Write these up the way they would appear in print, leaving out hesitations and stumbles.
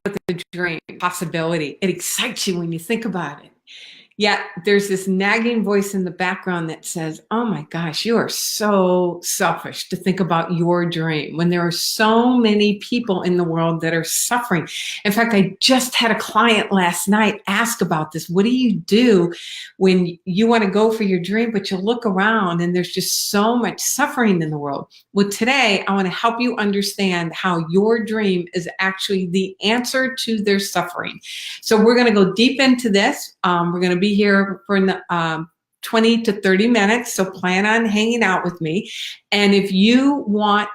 with the dream possibility. It excites you when you think about it. Yet there's this nagging voice in the background that says, oh my gosh, you are so selfish to think about your dream when there are so many people in the world that are suffering. In fact, I just had a client last night ask about this. What do you do when you want to go for your dream, but you look around and there's just so much suffering in the world? Well, today I want to help you understand how your dream is actually the answer to their suffering. So we're going to go deep into this. We're going to be here for 20 to 30 minutes, so plan on hanging out with me. And if you want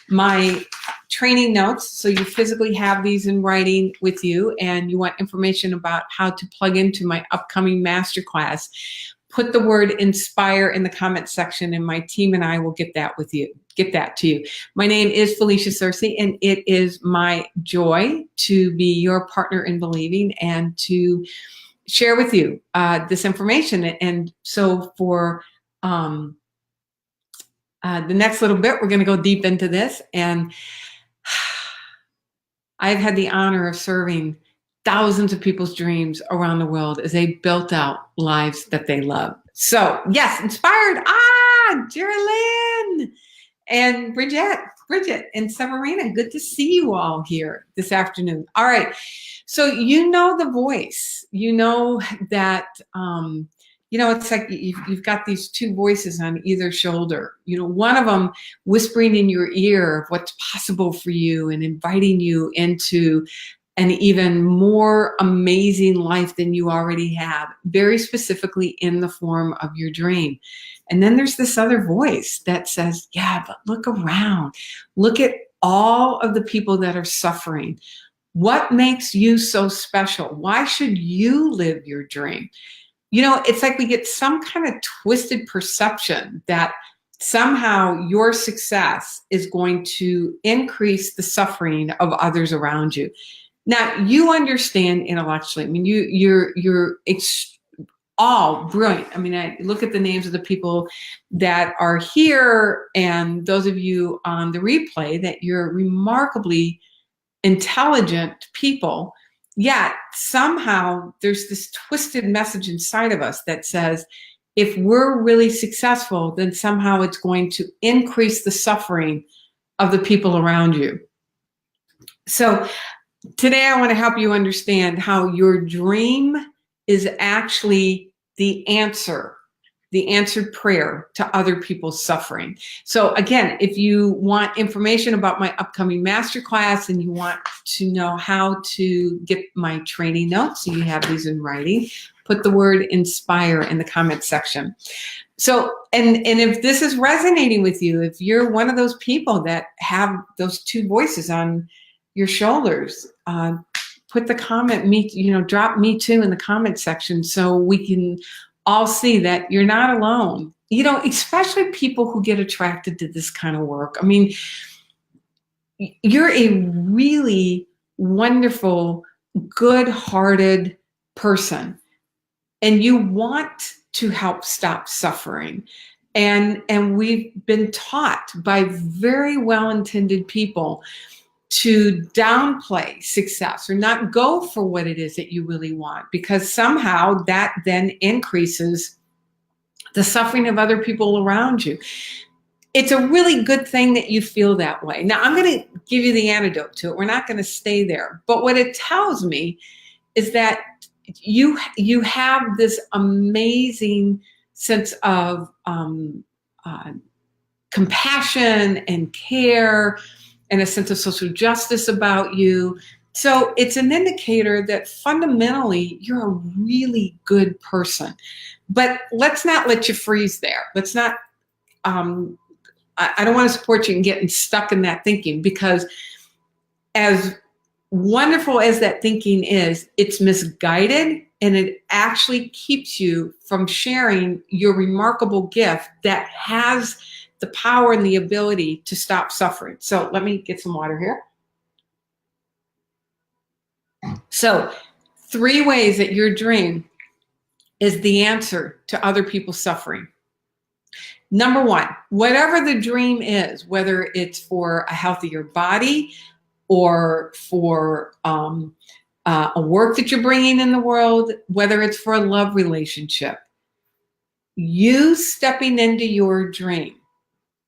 my training notes, so you physically have these in writing with you, and you want information about how to plug into my upcoming masterclass, put the word inspire in the comment section, and my team and I will get that to you. My name is Felicia Searcy, and it is my joy to be your partner in believing and to share with you this information. And so for the next little bit, we're going to go deep into this. And I've had the honor of serving thousands of people's dreams around the world as they built out lives that they love. So yes, inspired. Geraldine and Bridget and Severina, good to see you all here this afternoon. All right. So you know the voice, you know that, it's like you've got these two voices on either shoulder. One of them whispering in your ear of what's possible for you and inviting you into an even more amazing life than you already have, very specifically in the form of your dream. And then there's this other voice that says, yeah, but look around. Look at all of the people that are suffering. What makes you so special? Why should you live your dream? It's like we get some kind of twisted perception that somehow your success is going to increase the suffering of others around you. Now, you understand intellectually. I mean, you're all brilliant. I mean, I look at the names of the people that are here and those of you on the replay that you're remarkably intelligent people, yet somehow there's this twisted message inside of us that says, if we're really successful, then somehow it's going to increase the suffering of the people around you. So today I want to help you understand how your dream is actually the answered prayer to other people's suffering. So again, if you want information about my upcoming masterclass and you want to know how to get my training notes, so you have these in writing, put the word inspire in the comment section. So, and if this is resonating with you, if you're one of those people that have those two voices on your shoulders, put the comment, drop me too in the comment section so we can all see that you're not alone. Especially people who get attracted to this kind of work. I mean, you're a really wonderful, good-hearted person, and you want to help stop suffering. And we've been taught by very well-intended people to downplay success or not go for what it is that you really want, because somehow that then increases the suffering of other people around you. It's a really good thing that you feel that way. Now, I'm going to give you the antidote to it. We're not going to stay there. But what it tells me is that you have this amazing sense of compassion and care and a sense of social justice about you. So it's an indicator that fundamentally you're a really good person. But let's not let you freeze there. Let's not, I don't want to support you in getting stuck in that thinking, because as wonderful as that thinking is, it's misguided, and it actually keeps you from sharing your remarkable gift that has the power and the ability to stop suffering. So let me get some water here. So 3 ways that your dream is the answer to other people's suffering. Number 1, whatever the dream is, whether it's for a healthier body, or for a work that you're bringing in the world, whether it's for a love relationship, you stepping into your dream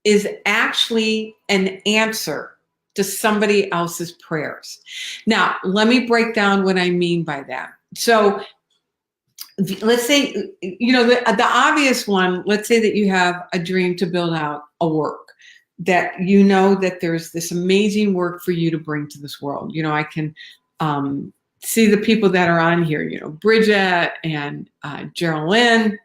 is actually an answer to somebody else's prayers. Now, let me break down what I mean by that. So let's say, the obvious one, let's say that you have a dream to build out a work that that there's this amazing work for you to bring to this world. I can see the people that are on here, Bridget and Geraldine.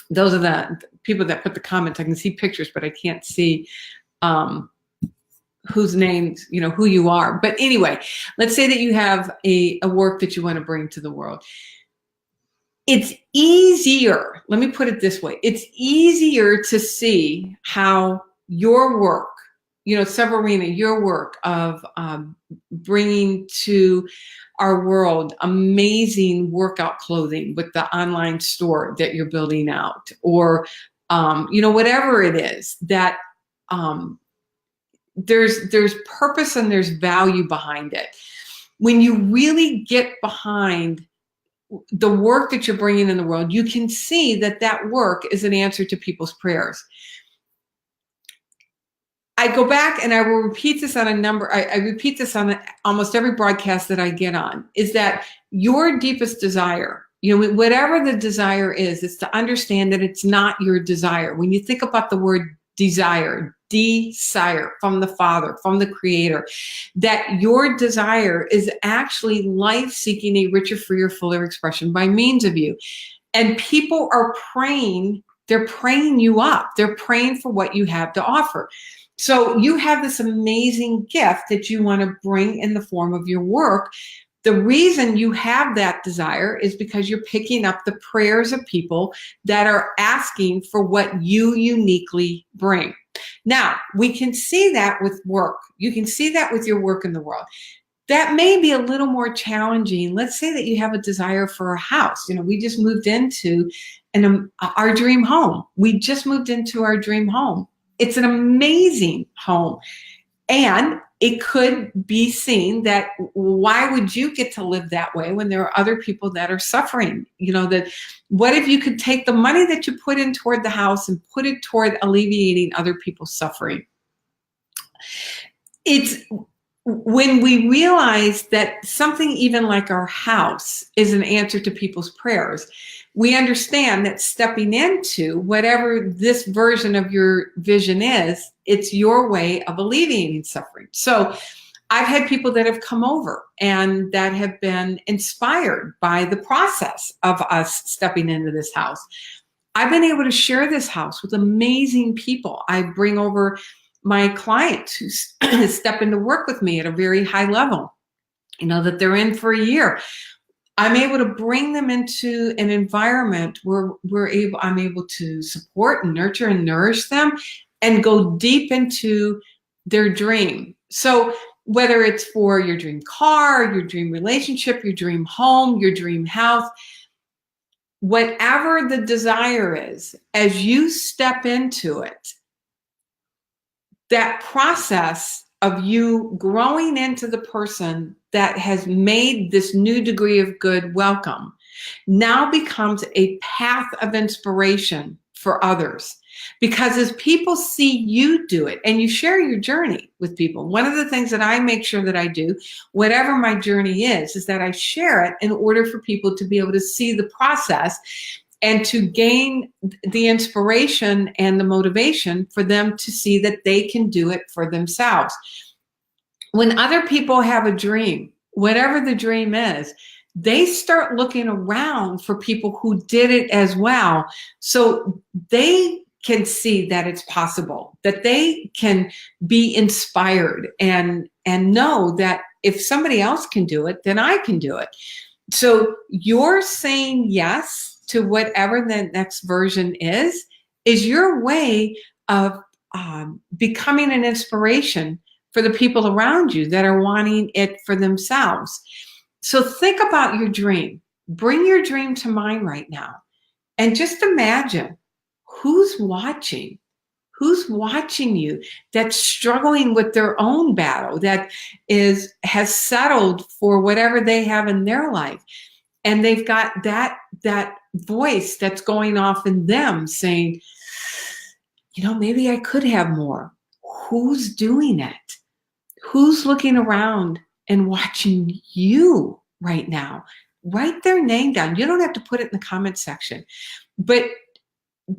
Those are the people that put the comments. I can see pictures, but I can't see whose names, who you are. But anyway, let's say that you have a work that you want to bring to the world. It's easier, let me put it this way, it's easier to see how your work, Severina, your work of bringing to our world amazing workout clothing with the online store that you're building out, or, whatever it is that there's purpose and there's value behind it. When you really get behind the work that you're bringing in the world, you can see that that work is an answer to people's prayers. I go back and I will repeat this on I repeat this on almost every broadcast that I get on, is that your deepest desire, whatever the desire is to understand that it's not your desire. When you think about the word desire from the Father, from the Creator, that your desire is actually life seeking a richer, freer, fuller expression by means of you. And people are praying, they're praying you up. They're praying for what you have to offer. So you have this amazing gift that you want to bring in the form of your work. The reason you have that desire is because you're picking up the prayers of people that are asking for what you uniquely bring. Now, we can see that with work. You can see that with your work in the world. That may be a little more challenging. Let's say that you have a desire for a house. We just moved into our dream home. We just moved into our dream home. It's an amazing home. And it could be seen that why would you get to live that way when there are other people that are suffering? That what if you could take the money that you put in toward the house and put it toward alleviating other people's suffering? It's when we realize that something even like our house is an answer to people's prayers, we understand that stepping into whatever this version of your vision is, it's your way of alleviating suffering. So I've had people that have come over and that have been inspired by the process of us stepping into this house. I've been able to share this house with amazing people. I bring over my clients who step into work with me at a very high level, that they're in for a year. I'm able to bring them into an environment where I'm able to support and nurture and nourish them and go deep into their dream. So whether it's for your dream car, your dream relationship, your dream home, your dream health, whatever the desire is, as you step into it, that process of you growing into the person that has made this new degree of good welcome now becomes a path of inspiration for others. Because as people see you do it and you share your journey with people, one of the things that I make sure that I do, whatever my journey is that I share it in order for people to be able to see the process and to gain the inspiration and the motivation for them to see that they can do it for themselves. When other people have a dream, whatever the dream is, they start looking around for people who did it as well, so they can see that it's possible, that they can be inspired and know that if somebody else can do it, then I can do it. So you're saying yes to whatever the next version is your way of becoming an inspiration for the people around you that are wanting it for themselves. So think about your dream. Bring your dream to mind right now. And just imagine who's watching, Who's watching you that's struggling with their own battle, that has settled for whatever they have in their life? And they've got that voice that's going off in them saying, maybe I could have more. Who's doing it? Who's looking around and watching you right now? Write their name down. You don't have to put it in the comment section, but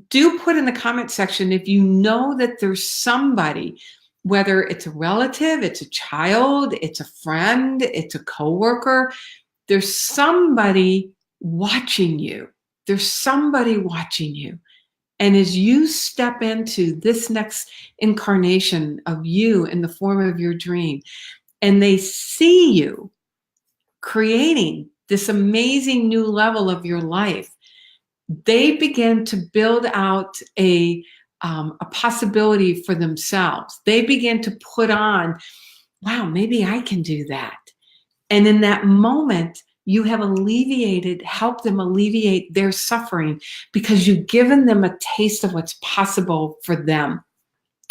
do put in the comment section if you know that there's somebody, whether it's a relative, it's a child, it's a friend, it's a coworker, there's somebody watching you. There's somebody watching you. And as you step into this next incarnation of you in the form of your dream, and they see you creating this amazing new level of your life, they begin to build out a possibility for themselves. They begin to put on, wow, maybe I can do that. And in that moment, you have helped them alleviate their suffering because you've given them a taste of what's possible for them.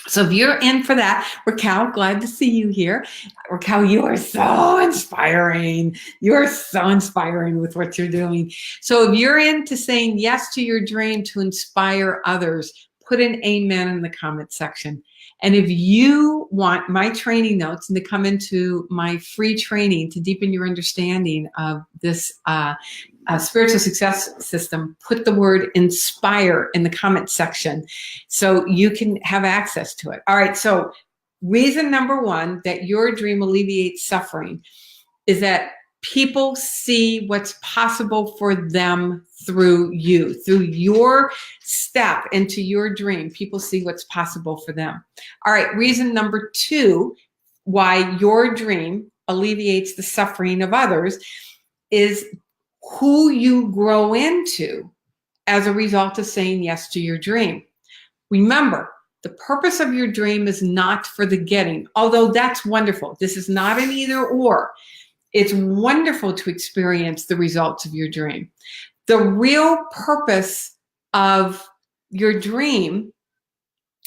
So if you're in for that, Raquel, glad to see you here. Raquel, you are so inspiring. You're so inspiring with what you're doing. So if you're into saying yes to your dream to inspire others, put an amen in the comment section. And if you want my training notes and to come into my free training to deepen your understanding of this spiritual success system, put the word inspire in the comment section so you can have access to it. All right, so reason number one that your dream alleviates suffering is that people see what's possible for them through you. Through your step into your dream, people see what's possible for them. All right, reason number two why your dream alleviates the suffering of others is who you grow into as a result of saying yes to your dream. Remember, the purpose of your dream is not for the getting, although that's wonderful. This is not an either or. It's wonderful to experience the results of your dream. The real purpose of your dream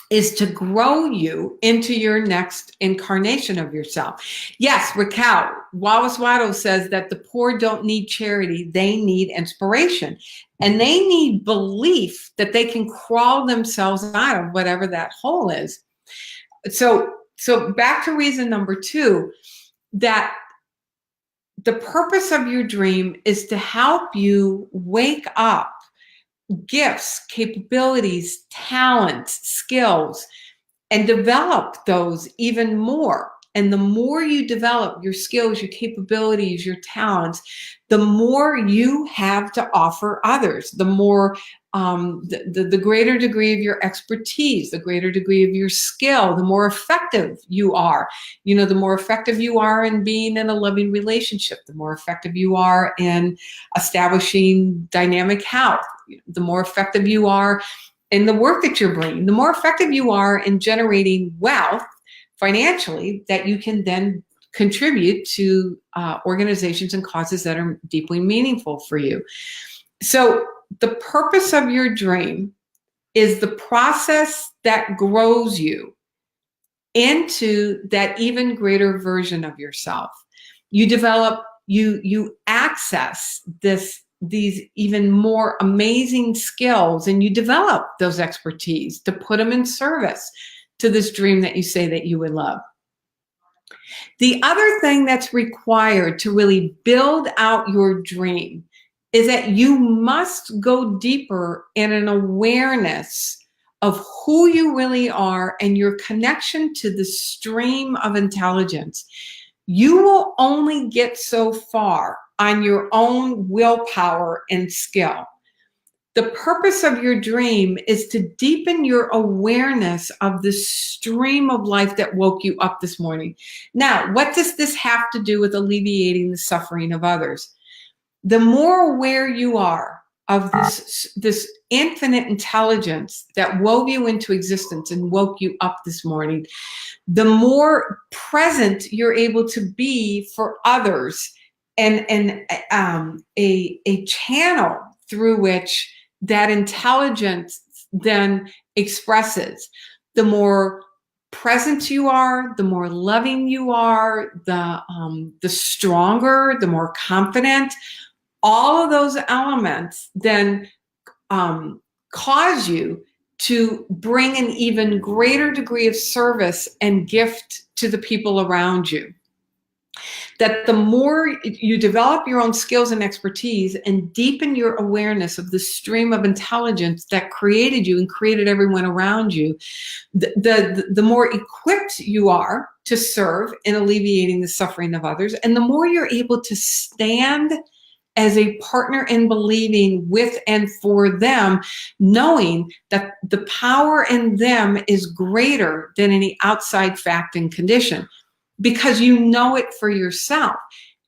is to grow you into your next incarnation of yourself. Yes, Raquel, Wallace Waddle says that the poor don't need charity, they need inspiration. And they need belief that they can crawl themselves out of whatever that hole is. So back to reason number two, that the purpose of your dream is to help you wake up gifts, capabilities, talents, skills, and develop those even more. And the more you develop your skills, your capabilities, your talents, the more you have to offer others, the more the greater degree of your expertise, the greater degree of your skill, the more effective you are. The more effective you are in being in a loving relationship, the more effective you are in establishing dynamic health, the more effective you are in the work that you're bringing, the more effective you are in generating wealth financially that you can then contribute to organizations and causes that are deeply meaningful for you. So the purpose of your dream is the process that grows you into that even greater version of yourself. You develop, you access these even more amazing skills, and you develop those expertise to put them in service to this dream that you say that you would love. The other thing that's required to really build out your dream is that you must go deeper in an awareness of who you really are and your connection to the stream of intelligence. You will only get so far on your own willpower and skill. The purpose of your dream is to deepen your awareness of the stream of life that woke you up this morning. Now, what does this have to do with alleviating the suffering of others? The more aware you are of this infinite intelligence that wove you into existence and woke you up this morning, the more present you're able to be for others, and a channel through which that intelligence then expresses. the more present you are, the more loving you are, the stronger, the more confident. All of those elements then cause you to bring an even greater degree of service and gift to the people around you. That the more you develop your own skills and expertise and deepen your awareness of the stream of intelligence that created you and created everyone around you, the more equipped you are to serve in alleviating the suffering of others, and the more you're able to stand as a partner in believing with and for them, knowing that the power in them is greater than any outside fact and condition, because you know it for yourself.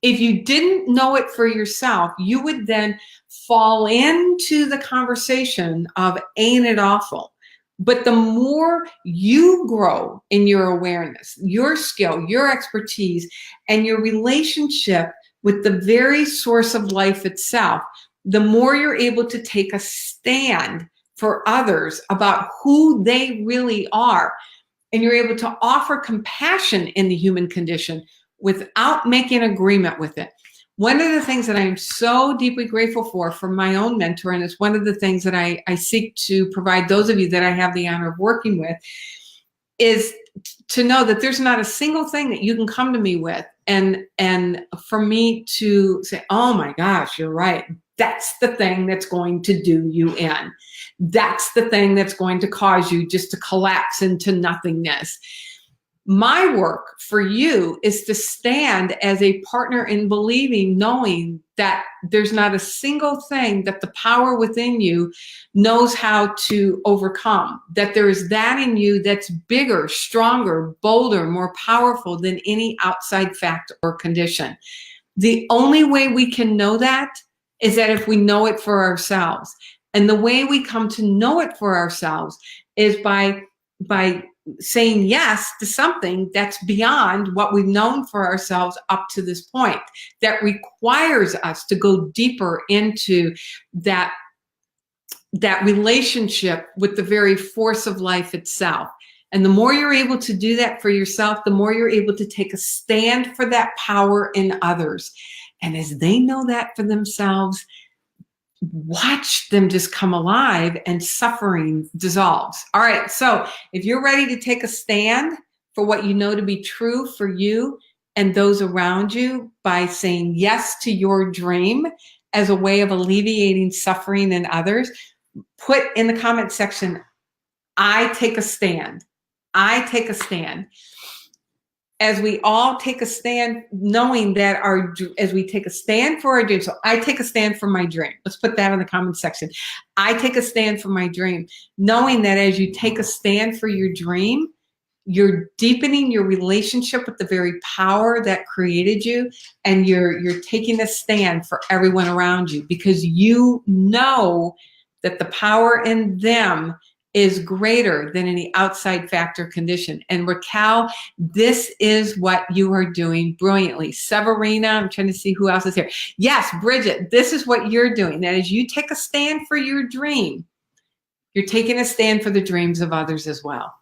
If you didn't know it for yourself, you would then fall into the conversation of ain't it awful? But the more you grow in your awareness, your skill, your expertise, and your relationship with the very source of life itself, the more you're able to take a stand for others about who they really are. And you're able to offer compassion in the human condition without making agreement with it. One of the things that I am so deeply grateful for my own mentor, and it's one of the things that I seek to provide those of you that I have the honor of working with, is to know that there's not a single thing that you can come to me with and for me to say, oh my gosh, you're right. That's the thing that's going to do you in. That's the thing that's going to cause you just to collapse into nothingness. My work for you is to stand as a partner in believing, knowing that there's not a single thing that the power within you knows how to overcome, that there is that in you that's bigger, stronger, bolder, more powerful than any outside fact or condition. The only way we can know that is that if we know it for ourselves. And the way we come to know it for ourselves is by saying yes to something that's beyond what we've known for ourselves up to this point, that requires us to go deeper into that relationship with the very force of life itself. And the more you're able to do that for yourself, the more you're able to take a stand for that power in others. And as they know that for themselves, watch them just come alive and suffering dissolves. All right, so if you're ready to take a stand for what you know to be true for you and those around you by saying yes to your dream as a way of alleviating suffering in others, put in the comment section, I take a stand. I take a stand. As we all take a stand, knowing that as we take a stand for our dream. So I take a stand for my dream. Let's put that in the comment section. I take a stand for my dream, knowing that as you take a stand for your dream, you're deepening your relationship with the very power that created you, and you're taking a stand for everyone around you, because you know that the power in them is greater than any outside factor condition. And Raquel, this is what you are doing brilliantly. Severina, I'm trying to see who else is here. Yes, Bridget, this is what you're doing. That is, you take a stand for your dream. You're taking a stand for the dreams of others as well.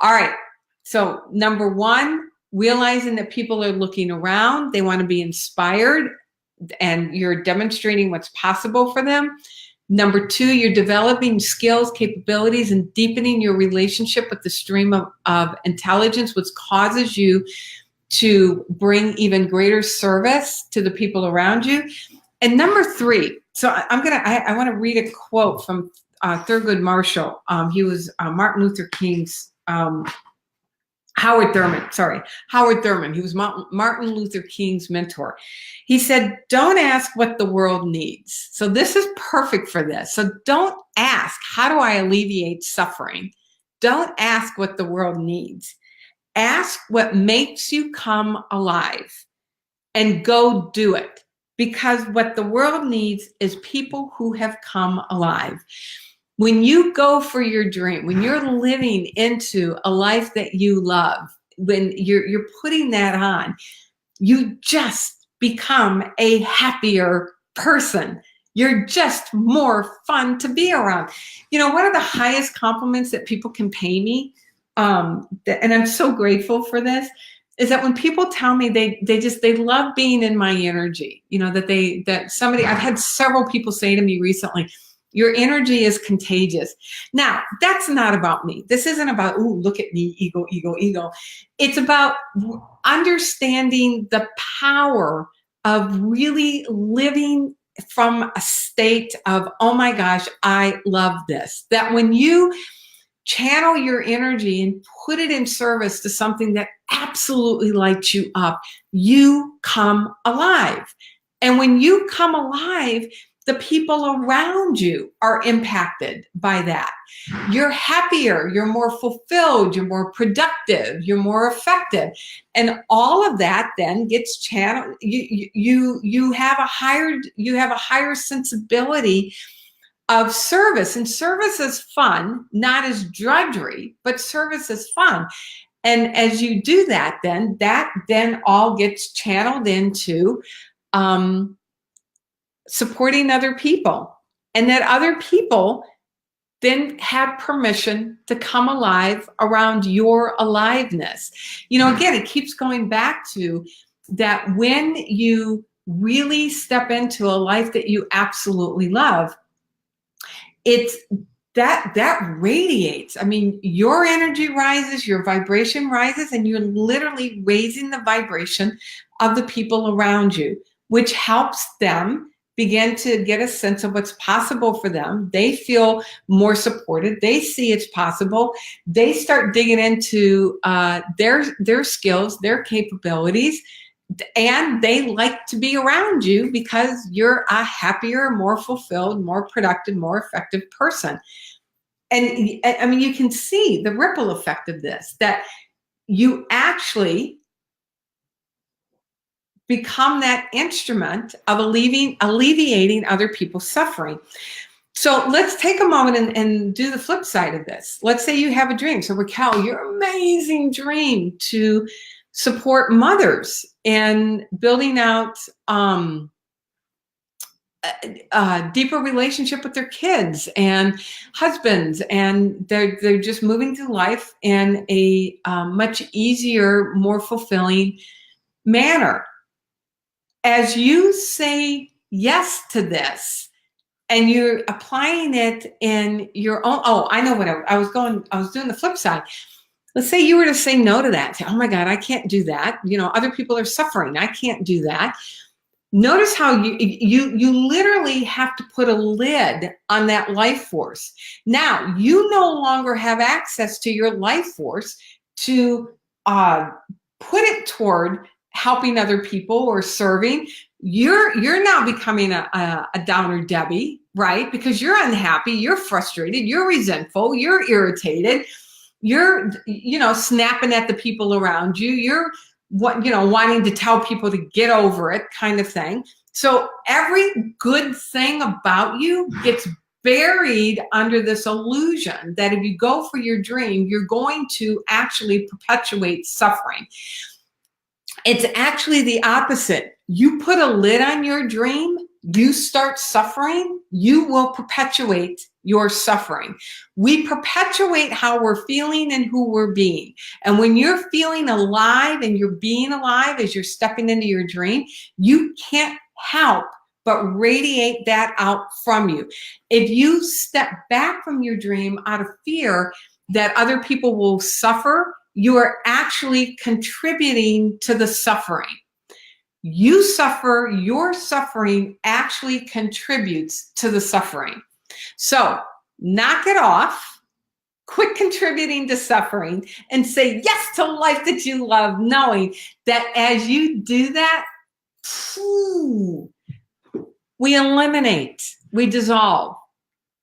All right. So number one, realizing that people are looking around, they want to be inspired, and you're demonstrating what's possible for them. Number two, you're developing skills, capabilities, and deepening your relationship with the stream of intelligence, which causes you to bring even greater service to the people around you. And number three, so I want to read a quote from Thurgood Marshall. He was Martin Luther King's Howard Thurman. He was Martin Luther King's mentor. He said, don't ask what the world needs. So this is perfect for this. So don't ask, how do I alleviate suffering? Don't ask what the world needs. Ask what makes you come alive, and go do it. Because what the world needs is people who have come alive. When you go for your dream, when you're living into a life that you love, when you're putting that on, you just become a happier person. You're just more fun to be around. You know, one of the highest compliments that people can pay me and I'm so grateful for this, is that when people tell me they love being in my energy, you know, I've had several people say to me recently, your energy is contagious. Now, that's not about me. This isn't about, ooh, look at me, ego, ego, ego. It's about understanding the power of really living from a state of, oh my gosh, I love this. That when you channel your energy and put it in service to something that absolutely lights you up, you come alive. And when you come alive, the people around you are impacted by that. You're happier, you're more fulfilled, you're more productive, you're more effective. And all of that then gets channeled. You have a higher sensibility of service. And service is fun, not as drudgery, but service is fun. And as you do that then all gets channeled into supporting other people. And that other people then have permission to come alive around your aliveness. You know, again, it keeps going back to that when you really step into a life that you absolutely love, it's that radiates. I mean, your energy rises, your vibration rises, and you're literally raising the vibration of the people around you, which helps them begin to get a sense of what's possible for them. They feel more supported. They see it's possible. They start digging into their skills, their capabilities, and they like to be around you because you're a happier, more fulfilled, more productive, more effective person. And I mean, you can see the ripple effect of this, that you actually become that instrument of alleviating other people's suffering. So let's take a moment and do the flip side of this. Let's say you have a dream. So Raquel, your amazing dream to support mothers and building out a deeper relationship with their kids and husbands, and they're just moving through life in a much easier, more fulfilling manner. As you say yes to this, and you're applying it in your own, I know what I was doing the flip side. Let's say you were to say no to that. Say, oh my God, I can't do that. You know, other people are suffering. I can't do that. Notice how you literally have to put a lid on that life force. Now, you no longer have access to your life force to put it toward helping other people or serving. You're now becoming a downer Debbie, right? Because you're unhappy, you're frustrated, you're resentful, you're irritated, you're snapping at the people around you, you're wanting to tell people to get over it, kind of thing. So every good thing about you gets buried under this illusion that if you go for your dream, you're going to actually perpetuate suffering. It's actually the opposite. You put a lid on your dream, you start suffering, you will perpetuate your suffering. We perpetuate how we're feeling and who we're being. And when you're feeling alive and you're being alive as you're stepping into your dream, you can't help but radiate that out from you. If you step back from your dream out of fear that other people will suffer, you are actually contributing to the suffering. You suffer, your suffering actually contributes to the suffering. So knock it off, quit contributing to suffering, and say yes to life that you love, knowing that as you do that, we eliminate, we dissolve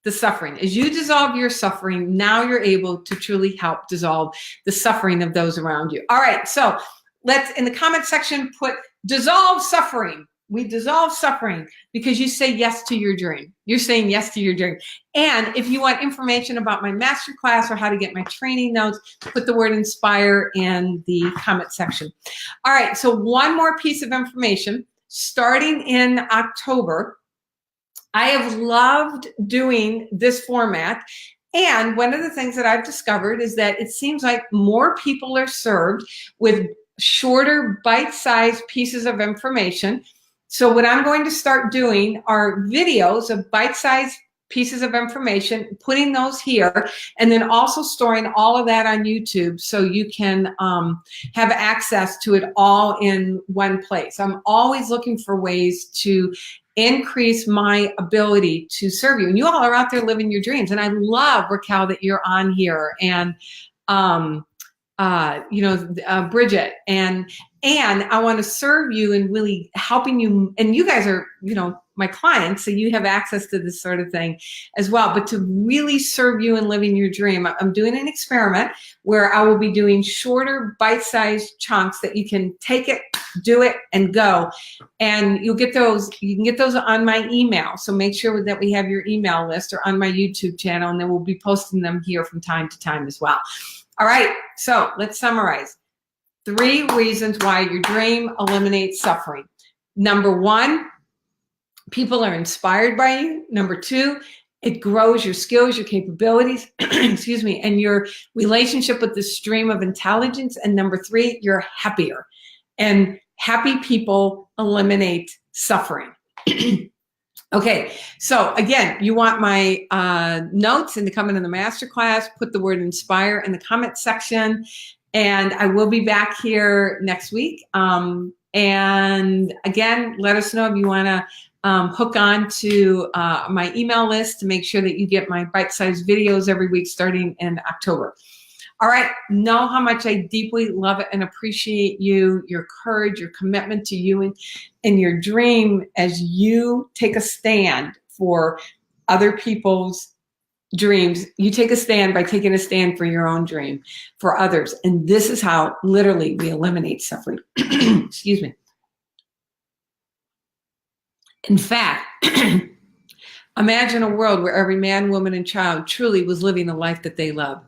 the suffering. As you dissolve your suffering, now you're able to truly help dissolve the suffering of those around you. All right, so let's, in the comment section, put dissolve suffering. We dissolve suffering because you say yes to your dream. You're saying yes to your dream. And if you want information about my masterclass or how to get my training notes, put the word inspire in the comment section. All right, so one more piece of information. Starting in October, I have loved doing this format, And one of the things that I've discovered is that it seems like more people are served with shorter, bite-sized pieces of information. So what I'm going to start doing are videos of bite-sized pieces of information, putting those here, and then also storing all of that on YouTube so you can have access to it all in one place. I'm always looking for ways to increase my ability to serve you. And you all are out there living your dreams. And I love, Raquel, that you're on here, and Bridget, and I want to serve you and really helping you. And you guys are, my clients, so you have access to this sort of thing as well. But to really serve you in living your dream, I'm doing an experiment where I will be doing shorter, bite-sized chunks that you can take it, do it, and go. And you'll get those. You can get those on my email. So make sure that we have your email list or on my YouTube channel, and then we'll be posting them here from time to time as well. All right, so let's summarize. 3 reasons why your dream eliminates suffering. Number 1, people are inspired by you. Number 2, it grows your skills, your capabilities, excuse me, and your relationship with the stream of intelligence. And number 3, you're happier. And happy people eliminate suffering. Okay, so again, you want my notes and to come into the masterclass, put the word inspire in the comment section, and I will be back here next week. And again, let us know if you want to hook on to my email list to make sure that you get my bite-sized videos every week starting in October. All right, know how much I deeply love it and appreciate you, your courage, your commitment to you and your dream as you take a stand for other people's dreams. You take a stand by taking a stand for your own dream, for others. And this is how literally we eliminate suffering. Excuse me. In fact, imagine a world where every man, woman, and child truly was living a life that they love.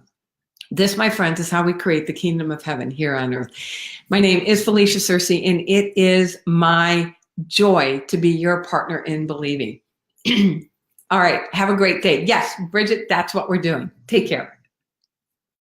This, my friends, is how we create the kingdom of heaven here on earth. My name is Felicia Searcy, and it is my joy to be your partner in believing. All right, have a great day. Yes, Bridget, that's what we're doing. Take care.